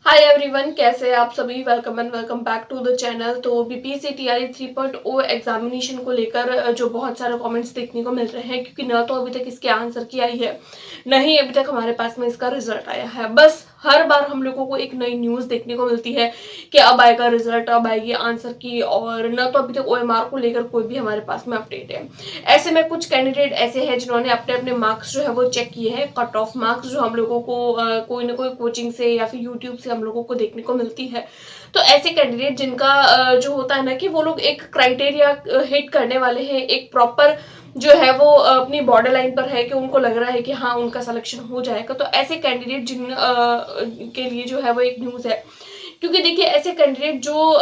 Hi everyone, कैसे हैं आप सभी। Welcome and welcome back to the channel. तो बीपीएससी टीआरई 3.0 एग्जामिनेशन को लेकर जो बहुत सारे कमेंट्स देखने को मिल रहे हैं, क्योंकि न तो अभी तक इसके आंसर की आई है, न ही अभी तक हमारे पास में इसका रिजल्ट आया है। बस हर बार हम लोगों को एक नई न्यूज़ देखने को मिलती है कि अब आएगा रिजल्ट, अब आएगी आंसर की, और न तो अभी तक ओएमआर को लेकर कोई भी हमारे पास में अपडेट है। ऐसे में कुछ कैंडिडेट ऐसे हैं जिन्होंने अपने अपने मार्क्स जो है वो चेक किए हैं। कट ऑफ मार्क्स जो हम लोगों को कोई ना कोई कोचिंग से या फिर यूट्यूब से हम लोगों को देखने को मिलती है। तो ऐसे कैंडिडेट जिनका जो होता है ना कि वो लोग एक क्राइटेरिया हिट करने वाले हैं, एक प्रॉपर जो है वो अपनी बॉर्डर लाइन पर है कि उनको लग रहा है कि हाँ उनका सिलेक्शन हो जाएगा। तो ऐसे कैंडिडेट जिन के लिए जो है वो एक न्यूज़ है, क्योंकि देखिए ऐसे कैंडिडेट जो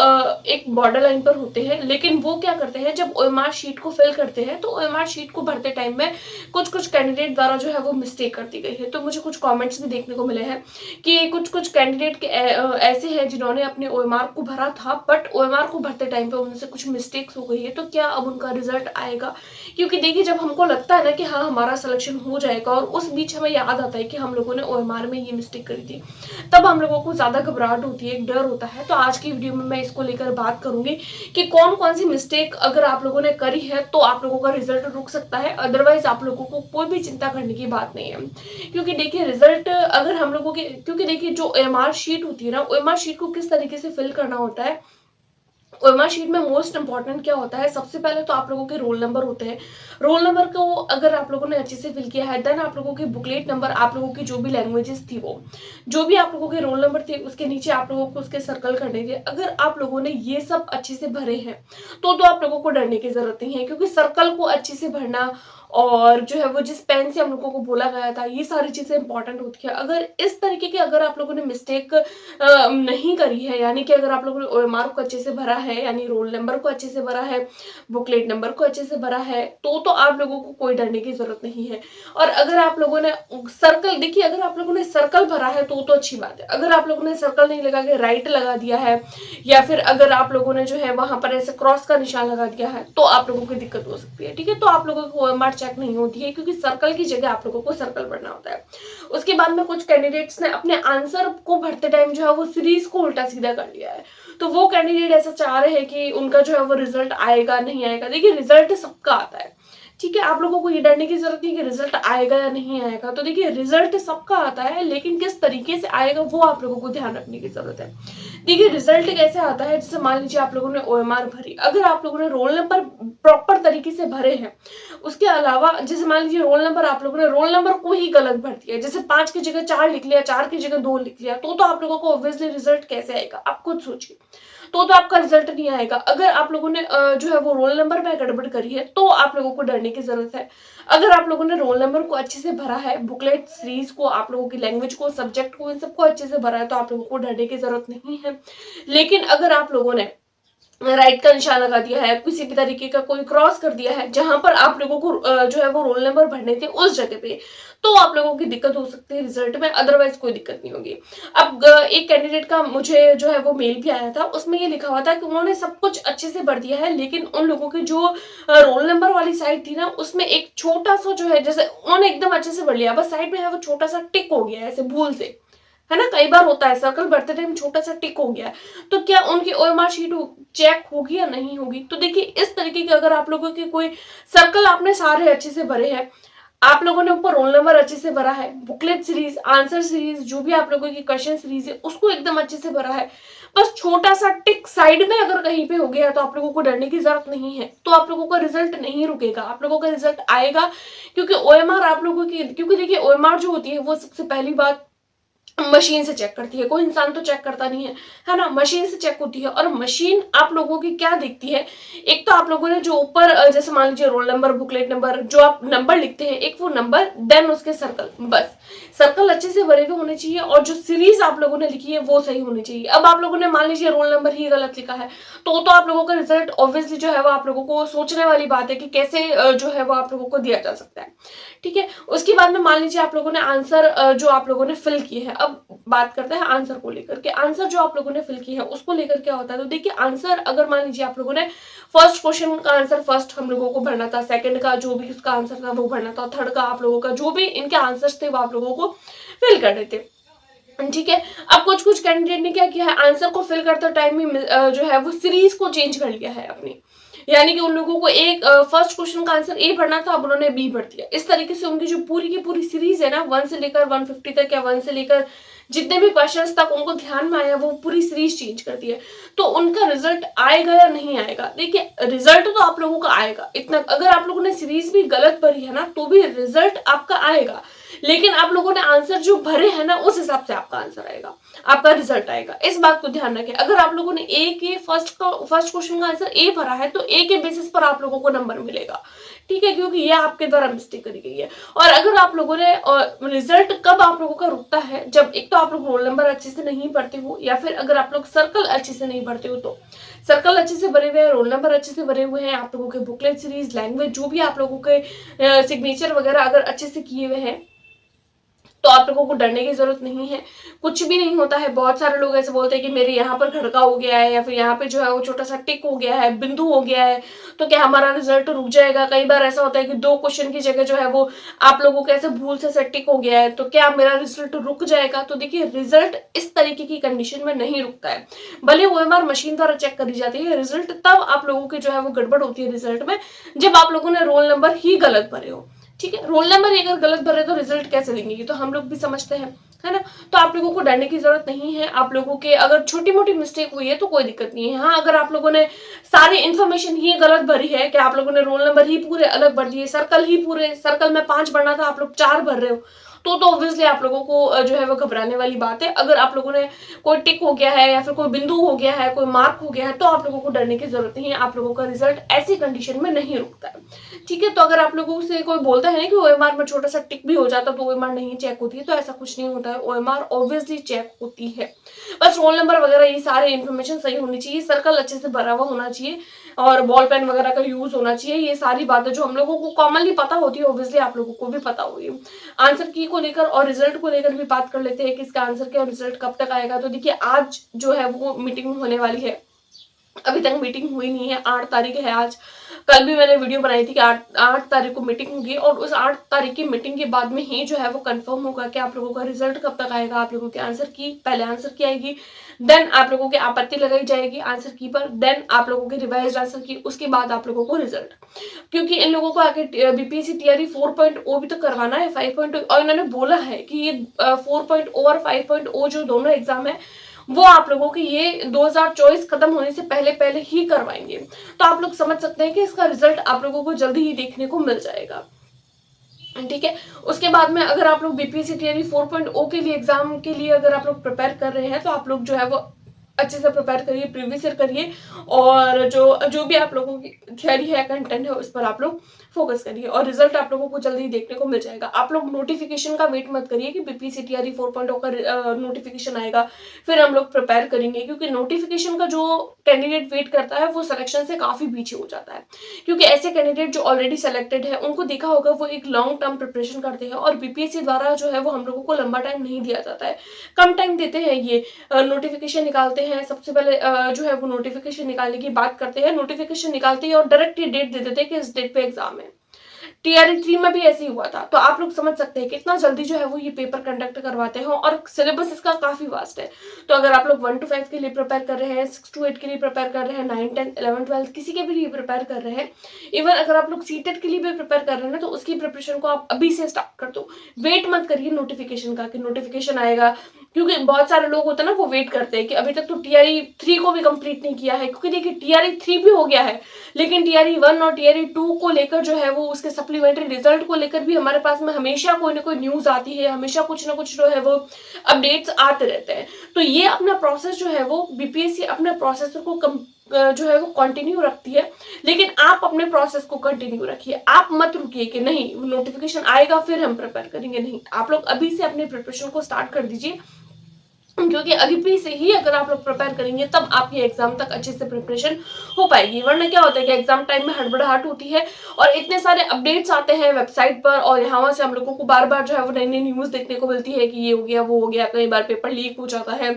एक बॉर्डर लाइन पर होते हैं, लेकिन वो क्या करते हैं, जब ओएमआर शीट को फिल करते हैं तो ओएमआर शीट को भरते टाइम में कुछ कुछ कैंडिडेट द्वारा जो है वो मिस्टेक कर दी गई है। तो मुझे कुछ कमेंट्स भी देखने को मिले हैं कि कुछ कुछ कैंडिडेट के ऐसे हैं जिन्होंने अपने ओएमआर को भरा था, बट ओएमआर को भरते टाइम पे उनसे कुछ मिस्टेक्स हो गई है। तो क्या अब उनका रिजल्ट आएगा? क्योंकि देखिए जब हमको लगता है ना कि हाँ हमारा सिलेक्शन हो जाएगा, और उस बीच हमें याद आता है कि हम लोगों ने ओएमआर में ये मिस्टेक करी थी, तब हम लोगों को ज्यादा घबराहट होती है, डर होता है। तो आज की वीडियो में मैं इसको लेकर बात करूंगी कि कौन कौन सी मिस्टेक अगर आप लोगों ने करी है तो आप लोगों का रिजल्ट रुक सकता है, अदरवाइज आप लोगों को कोई भी चिंता करने की बात नहीं है। क्योंकि देखिए रिजल्ट अगर हम लोगों के, क्योंकि देखिए जो ओएमआर शीट होती है ना, ओएमआर शीट को किस तरीके से फिल करना होता है, ओएमआर शीट में मोस्ट इंपॉर्टेंट क्या होता है, सबसे पहले तो आप लोगों के रोल नंबर होते हैं। रोल नंबर को अगर आप लोगों ने अच्छे से फिल किया है, देन आप लोगों के बुकलेट नंबर, आप लोगों की जो भी लैंग्वेजेस थी, वो जो भी आप लोगों के रोल नंबर थे उसके नीचे आप लोगों को उसके सर्कल करने थे। अगर आप लोगों ने ये सब अच्छे से भरे हैं तो आप लोगों को डरने की जरूरत नहीं है, क्योंकि सर्कल को अच्छे से भरना और जो है वो जिस पेन से हम लोगों को बोला गया था, ये सारी चीजें इंपॉर्टेंट होती है। अगर इस तरीके की अगर आप लोगों ने मिस्टेक नहीं करी है, यानी कि अगर आप लोगों ने ओएमआर को अच्छे से भरा है, यानी रोल नंबर को अच्छे से भरा है, बुकलेट नंबर को अच्छे से भरा है, तो आप लोगों को कोई डरने की जरूरत नहीं है। और अगर आप लोगों ने सर्कल, देखिए अगर आप लोगों ने सर्कल भरा है तो अच्छी बात है। अगर आप लोगों ने सर्कल नहीं लगा के राइट लगा दिया है, या फिर अगर आप लोगों ने जो है वहां पर ऐसे क्रॉस का निशान लगा दिया है, तो आप लोगों को दिक्कत हो सकती है। ठीक है, तो आप लोगों को ओएमआर चेक नहीं होती है, क्योंकि सर्कल की जगह आप लोगों को सर्कल भरना होता है। उसके बाद में कुछ कैंडिडेट्स ने अपने आंसर को भरते टाइम जो है वो सीरीज को उल्टा सीधा कर लिया है। तो वो कैंडिडेट ऐसा चाह रहे हैं कि उनका जो है वो रिजल्ट आएगा नहीं आएगा। देखिए रिजल्ट सबका आता है, ठीक है, आप लोगों को ये डरने की जरूरत नहीं कि रिजल्ट आएगा या नहीं आएगा। तो देखिए रिजल्ट सबका आता है, लेकिन किस तरीके से आएगा वो आप लोगों को ध्यान रखने की जरूरत है। देखिए रिजल्ट कैसे आता है, जैसे मान लीजिए आप लोगों ने ओएमआर भरी, अगर आप लोगों ने रोल नंबर प्रॉपर तरीके से भरे हैं, उसके अलावा जैसे मान लीजिए रोल नंबर आप लोगों ने रोल नंबर को ही गलत भर दिया, जैसे 5 की जगह 4 लिख लिया, 4 की जगह 2 लिख लिया, तो आप लोगों को ऑब्वियसली रिजल्ट कैसे आएगा, आप खुद सोचिए। तो आपका रिजल्ट नहीं आएगा। अगर आप लोगों ने जो है वो रोल नंबर में गड़बड़ करी है, तो आप लोगों को डरने की जरूरत है। अगर आप लोगों ने रोल नंबर को अच्छे से भरा है, बुकलेट सीरीज को, आप लोगों की लैंग्वेज को, सब्जेक्ट को, इन सबको अच्छे से भरा है, तो आप लोगों को डरने की जरूरत नहीं है। लेकिन अगर आप लोगों ने राइट का निशान लगा दिया है, किसी भी तरीके का कोई क्रॉस कर दिया है जहां पर आप लोगों को जो है वो रोल नंबर भरने थे उस जगह पे, तो आप लोगों की दिक्कत हो सकती है रिजल्ट में, अदरवाइज कोई दिक्कत नहीं होगी। अब एक कैंडिडेट का मुझे जो है वो मेल भी आया था, उसमें ये लिखा हुआ था कि उन्होंने सब कुछ अच्छे से भर दिया है, लेकिन उन लोगों की जो रोल नंबर वाली साइड थी ना, उसमें एक छोटा सा जो है, जैसे उन्होंने एकदम अच्छे से भर लिया, बस साइड में है वो छोटा सा टिक हो गया है ऐसे भूल से, है ना, कई बार होता है सर्कल भरते टाइम छोटा सा टिक हो गया है। तो क्या उनकी ओएमआर शीट चेक होगी या नहीं होगी? तो देखिए इस तरीके के अगर आप लोगों के कोई सर्कल आपने सारे अच्छे से भरे हैं, आप लोगों ने ऊपर रोल नंबर अच्छे से भरा है, बुकलेट सीरीज, आंसर सीरीज, जो भी आप लोगों की क्वेश्चन सीरीज है उसको एकदम अच्छे से भरा है, बस छोटा सा टिक साइड में अगर कहीं पे हो गया तो आप लोगों को डरने की जरूरत नहीं है। तो आप लोगों का रिजल्ट नहीं रुकेगा, आप लोगों का रिजल्ट आएगा। क्योंकि ओएमआर आप लोगों की, क्योंकि देखिए ओएमआर जो होती है वो सबसे पहली बात मशीन से चेक करती है, कोई इंसान तो चेक करता नहीं है ना, मशीन से चेक होती है। और मशीन आप लोगों की क्या देखती है, एक तो आप लोगों ने जो ऊपर जैसे मान लीजिए रोल नंबर, बुकलेट नंबर, जो आप नंबर लिखते हैं, एक वो नंबर, देन उसके सर्कल, बस सर्कल अच्छे से भरे हुए होने चाहिए, और जो सीरीज आप लोगों ने लिखी है वो सही होनी चाहिए। अब आप लोगों ने मान लीजिए रोल नंबर ही गलत लिखा है, तो आप लोगों का रिजल्ट ऑब्वियसली जो है वो आप लोगों को सोचने वाली बात है कि कैसे जो है वो आप लोगों को दिया जा सकता है। ठीक है, उसके बाद में मान लीजिए आप लोगों ने आंसर जो आप लोगों ने फिल किए हैं, अब बात करते हैं आंसर को लेकर के। आंसर जो आप लोगों ने फिल किया है उसको लेकर क्या होता है, तो देखिए आंसर अगर मान लीजिए आप लोगों ने फर्स्ट क्वेश्चन का आंसर फर्स्ट हम लोगों को भरना था, सेकंड का जो भी उसका आंसर था वो भरना था, थर्ड का आप लोगों का जो भी इनके आंसर्स थे वो आप लोगों को फिल करने थे। ठीक है। अब कुछ कुछ कैंडिडेट ने क्या किया है, आंसर को फिल करते टाइम में जो है वो सीरीज को चेंज कर लिया है अपनी, यानी कि उन लोगों को एक फर्स्ट क्वेश्चन का आंसर ए भरना था, अब उन्होंने बी भर दिया। इस तरीके से उनकी जो पूरी की पूरी सीरीज है ना, 1 से लेकर 150 तक या 1 से लेकर जितने भी क्वेश्चंस तक उनको ध्यान में आया, वो पूरी सीरीज चेंज कर दी है। तो उनका रिजल्ट आएगा या नहीं आएगा, देखिए रिजल्ट तो आप लोगों का आएगा इतना, अगर आप लोगों ने सीरीज भी गलत भरी है ना तो भी रिजल्ट आपका आएगा, लेकिन आप लोगों ने आंसर जो भरे हैं ना उस हिसाब से आपका आंसर आएगा, आपका रिजल्ट आएगा। इस बात को ध्यान रखें। अगर आप लोगों ने ए के फर्स्ट क्वेश्चन का आंसर ए भरा है तो ए के बेसिस पर आप लोगों को नंबर मिलेगा, ठीक है, क्योंकि ये आपके द्वारा मिस्टेक करी गई है। और अगर आप लोगों ने रिजल्ट कब आप लोगों का रुकता है, जब एक तो आप लोग रोल नंबर अच्छे से नहीं पढ़ते हो, या फिर अगर आप लोग सर्कल अच्छे से नहीं पढ़ते हो। तो सर्कल अच्छे से भरे हुए हैं, रोल नंबर अच्छे से भरे हुए हैं, आप लोगों के बुकलेट सीरीज, लैंग्वेज, जो भी आप लोगों के सिग्नेचर वगैरह अगर अच्छे से किए हुए हैं, तो आप लोगों को डरने की जरूरत नहीं है, कुछ भी नहीं होता है। बहुत सारे लोग ऐसे बोलते हैं कि मेरे यहाँ पर खड़का हो गया है, या फिर यहाँ पे जो है वो छोटा सा टिक हो गया है, बिंदु हो गया है, तो क्या हमारा रिजल्ट रुक जाएगा। कई बार ऐसा होता है कि 2 क्वेश्चन की जगह जो है वो आप लोगों के ऐसे भूल से टिक हो गया है, तो क्या मेरा रिजल्ट रुक जाएगा। तो देखिए रिजल्ट इस तरीके की कंडीशन में नहीं रुकता है, भले OMR मशीन द्वारा चेक करी जाती है। रिजल्ट तब आप लोगों की जो है वो गड़बड़ होती है रिजल्ट में, जब आप लोगों ने रोल नंबर ही गलत भरे हो, ठीक है। रोल नंबर अगर गलत भरे तो रिजल्ट कैसे देंगे, ये तो हम लोग भी समझते हैं, है ना। तो आप लोगों को डरने की जरूरत नहीं है। आप लोगों के अगर छोटी मोटी मिस्टेक हुई है तो कोई दिक्कत नहीं है। हाँ, अगर आप लोगों ने सारी इन्फॉर्मेशन ही गलत भरी है, कि आप लोगों ने रोल नंबर ही पूरे अलग भर दिए, सर्कल ही पूरे, सर्कल में 5 भरना था, आप लोग 4 भर रहे हो, तो ऑब्वियसली आप लोगों को जो है वो घबराने वाली बात है। अगर आप लोगों ने कोई टिक हो गया है, या फिर कोई बिंदु हो गया है, कोई मार्क हो गया है, तो आप लोगों को डरने की जरूरत नहीं है। आप लोगों का रिजल्ट ऐसी कंडीशन में नहीं रुकता है, ठीक है। तो अगर आप लोगों से कोई बोलता है ना कि OMR में छोटा सा टिक भी हो जाता तो OMR नहीं चेक होती है, तो ऐसा कुछ नहीं होता है। OMR ऑब्वियसली चेक होती है, बस रोल नंबर वगैरह ये सारे इन्फॉर्मेशन सही होनी चाहिए, सर्कल अच्छे से भरा हुआ होना चाहिए, और बॉल पेन वगैरह का यूज होना चाहिए। ये सारी बातें जो हम लोगों को कॉमनली पता होती है, ऑब्वियसली आप लोगों को भी पता होगी। आंसर की को लेकर और रिजल्ट को लेकर भी बात कर लेते हैं कि इसका आंसर क्या और रिजल्ट कब तक आएगा। तो देखिए आज जो है वो मीटिंग होने वाली है, अभी तक मीटिंग हुई नहीं है, 8 तारीख है आज। कल भी मैंने वीडियो बनाई थी कि 8 तारीख को मीटिंग होगी, और उस 8 तारीख की मीटिंग के बाद में ही जो है वो कंफर्म होगा कि आप लोगों का रिजल्ट कब तक आएगा। आप लोगों के आंसर की पहले आंसर की आएगी, देन आप लोगों की आपत्ति लगाई जाएगी आंसर की पर, देन आप लोगों के रिवाइज आंसर की, उसके बाद आप लोगों को रिजल्ट। क्योंकि इन लोगों को आगे BPSC तैयारी 4.0 भी तो करवाना है, 5.0, और इन्होंने बोला है कि ये 4.0 और 5.0 जो दोनों एग्जाम है वो आप लोगों की ये 2024 खत्म होने से पहले पहले ही करवाएंगे। तो आप लोग समझ सकते हैं कि इसका रिजल्ट आप लोगों को जल्दी ही देखने को मिल जाएगा, ठीक है। उसके बाद में अगर आप लोग BPSC तैयारी 4.0 के लिए एग्जाम के लिए अगर आप लोग प्रिपेयर कर रहे हैं, तो आप लोग जो है वो अच्छे से प्रिपेयर करिए, प्रीवियस ईयर करिए, और जो भी आप लोगों की थियरी है, कंटेंट है, उस पर आप लोग फोकस करिए, और रिजल्ट आप लोगों को जल्दी देखने को मिल जाएगा। आप लोग नोटिफिकेशन का वेट मत करिए कि BPSC तैयारी 4.0 का नोटिफिकेशन आएगा फिर हम लोग प्रिपेयर करेंगे, क्योंकि नोटिफिकेशन का जो कैंडिडेट वेट करता है वो सिलेक्शन से काफी पीछे हो जाता है। क्योंकि ऐसे कैंडिडेट जो ऑलरेडी सेलेक्टेड है, उनको देखा होगा वो एक लॉन्ग टर्म प्रिपरेशन करते हैं, और BPSC द्वारा जो है वो हम लोगों को लंबा टाइम नहीं दिया जाता है, कम टाइम देते हैं। ये नोटिफिकेशन निकालते हैं, सबसे पहले जो है वो नोटिफिकेशन निकालने की बात करते हैं, नोटिफिकेशन निकालते हैं और डायरेक्ट डेट दे देते हैं कि इस डेट पे एग्जाम है। TRE 3 में भी ऐसे ही हुआ था। तो आप लोग समझ सकते हैं कितना जल्दी जो है वो ये पेपर कंडक्ट करवाते हैं, और सिलेबस इसका काफी वास्ट है। तो अगर आप लोग 1 to 5 के लिए प्रिपेयर कर रहे हैं, 6 to 8 के लिए प्रिपेयर कर रहे हैं, 9, 10, 11, 12 किसी के भी लिए प्रिपेयर कर रहे हैं, इवन अगर आप लोग CTET के लिए भी प्रिपेयर कर रहे हैं, तो उसकी प्रिपरेशन को आप अभी से स्टार्ट कर दो। वेट मत करिए नोटिफिकेशन का कि नोटिफिकेशन आएगा, क्योंकि बहुत सारे लोग होते हैं ना वो वेट करते हैं कि अभी तक तो TRE 3 को भी कंप्लीट नहीं किया है, क्योंकि देखिए TRE 3 भी हो गया है, लेकिन TRE 1 और TRE 2 को लेकर जो है वो उसके सप्लीमेंट्री रिजल्ट को लेकर भी हमारे पास में हमेशा कोई ना कोई न्यूज आती है, हमेशा कुछ ना कुछ जो है वो अपडेट्स आते रहते हैं। तो ये अपना प्रोसेस जो है वो BPSC अपने प्रोसेस को जो है वो कंटिन्यू रखती है, लेकिन आप अपने प्रोसेस को कंटिन्यू रखिए। आप मत रुकिए कि नहीं नोटिफिकेशन आएगा फिर हम प्रिपेयर करेंगे, नहीं, आप लोग अभी से अपने प्रिपरेशन को स्टार्ट कर दीजिए, क्योंकि अभी से ही अगर आप लोग प्रिपेयर करेंगे तब आपकी एग्जाम तक अच्छे से प्रिपरेशन हो पाएगी। वरना क्या होता है कि एग्जाम टाइम में हड़बड़ाहट होती है, और इतने सारे अपडेट्स आते हैं वेबसाइट पर, और यहाँ से हम लोगों को बार बार जो है वो नई नई न्यूज देखने को मिलती है कि ये हो गया वो हो गया, कई बार पेपर लीक हो जाता है,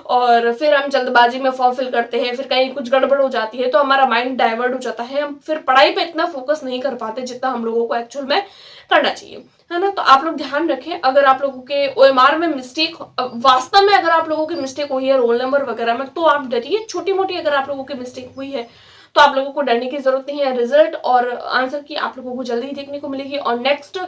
और फिर हम जल्दबाजी में फॉर्म फिल करते हैं, फिर कहीं कुछ गड़बड़ हो जाती है, तो हमारा माइंड डाइवर्ट हो जाता है, हम फिर पढ़ाई पे इतना फोकस नहीं कर पाते जितना हम लोगों को एक्चुअल में करना चाहिए। है ना? तो आप लोग ध्यान रखें, अगर आप लोगों के ओएमआर में मिस्टेक वास्तव में अगर आप लोगों की मिस्टेक हुई है रोल नंबर वगैरह में, तो आप डरिए। छोटी-मोटी अगर आप लोगों की मिस्टेक हुई है, तो आप लोगों को डरने की ज़रूरत नहीं है। रिज़ल्ट और आंसर की आप लोगों को जल्दी ही देखने को मिलेगी और नेक्स्ट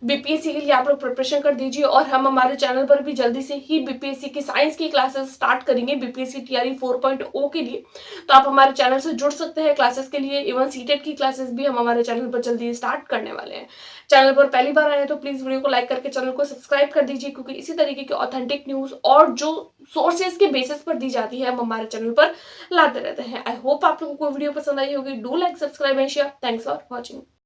बीपीएससी के लिए आप लोग प्रिपरेशन कर दीजिए। और हम हमारे चैनल पर भी जल्दी से ही बीपीएससी की साइंस की क्लासेस स्टार्ट करेंगे, बीपीएससी टीआरई 4.0 के लिए। तो आप हमारे चैनल से जुड़ सकते हैं क्लासेस के लिए। इवन सीटेट की क्लासेस भी हम हमारे चैनल पर जल्दी स्टार्ट करने वाले हैं। चैनल पर पहली बार आए हैं तो प्लीज़ वीडियो को लाइक करके चैनल को सब्सक्राइब कर दीजिए, क्योंकि इसी तरीके की ऑथेंटिक न्यूज़ और जो सोर्सेज के बेसिस पर दी जाती है हम हमारे चैनल पर लाते रहते हैं। आई होप आप लोगों को वीडियो पसंद आई होगी। Do like, subscribe and share. Thanks for watching.